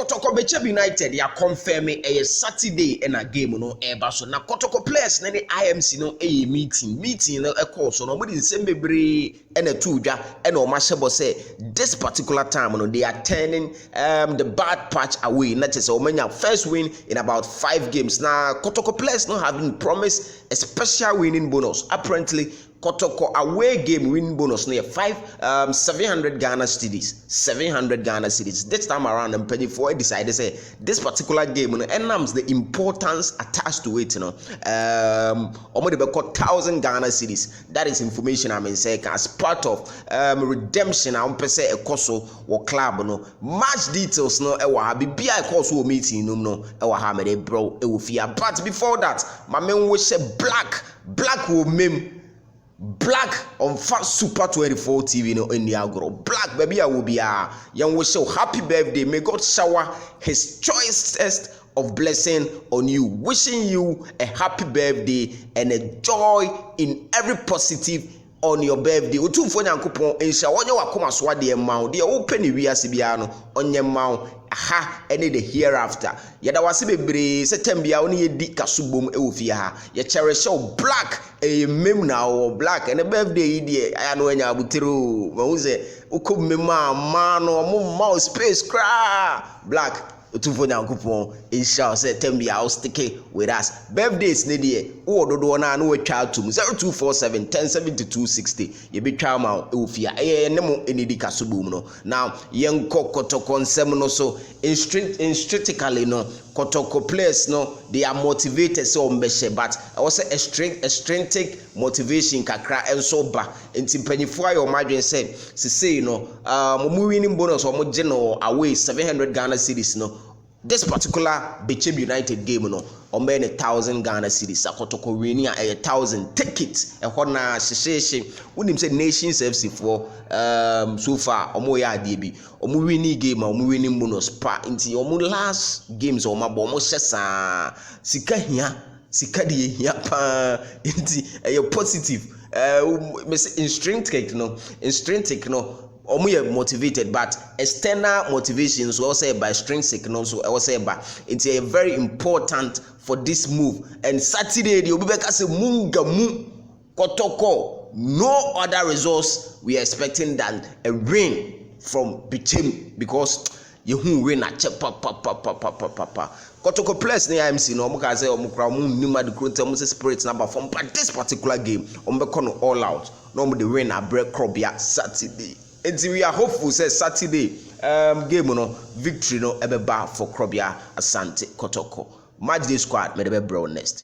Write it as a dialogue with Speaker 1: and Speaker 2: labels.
Speaker 1: Kotoko Bechem United they are confirming a Saturday in a game no eba so na Kotoko players na the IMC no a meeting no e call so no we same bebre and a tuja and o mashebo say this particular time no they are turning the bad patch away. Not just omenya first win in about 5 games. Now Kotoko players no have been promised a special winning bonus. Apparently Kotoko away game win bonus near 700 Ghana cedis. 700 Ghana cedis. This time around, and penny for decided to say this particular game, enhance the importance attached to it. Almost about 1,000 Ghana cedis. That is information I mean say as part of redemption. I'm per se a coso or club. Match details no. Be a coso meeting no. Bro. But before that, my man wish a black will meme. Black on Fast Super 24 TV no in the agro. Black baby I will be young wish you happy birthday. May God shower his choicest of blessing on you. Wishing you a happy birthday and a joy in every positive on your birthday. Otu mfo nyankopon ensha wonye wakoma so ade mawo de open wi ase bia no onye mawo ha any the hereafter. Yada wase bebre setem bia woni yedi kasubom e ofie ha. Ye cherish black e mem na o black and birthday yi de aya no anya abutiro. Wo ze ukom mem ma no mo ma space cra black. Otumfo nyankopon inshallah say tembia will stick with us. Birthdays ne de wo dodo na na watwa atum 0247 1072 60 ye betwa ma e ofia ne mo enidi kasobum no. Now yenko Kotoko nsem no so intrinsically no Kotoko players no they are motivated so mbehye but I was a extrinsic motivation kakra enso ba enti mpanyifo ayo madwen say no mo winning bonus o mo je no away 700 Ghana cedis no. This particular Bechem United game no on 1,000 Ghana cedis. Kotoko winning 1,000 tickets. E hona sheshe unim say Nations FC for so far omo ya ade bi omo winning game omo winning bonus pa inti omo last games omo bo omo hyesa sika de hia pa inti positive intrinsic no omo motivated but external motivations we also by intrinsic no so we say ba it's a very important for this move. And Saturday the obibeka say mungamu Kotoko no other results we are expecting than a win from Bechem because you win a check papa Kotoko players na IMC no omo say omo kra omo nima de krontem omo say spirit number from but this particular game omo be no all out no omo the win a break Krobia Saturday. And we are hopeful say Saturday game no victory no ebeba for Krobia Asante Kotoko. Match day squad me dey bro next.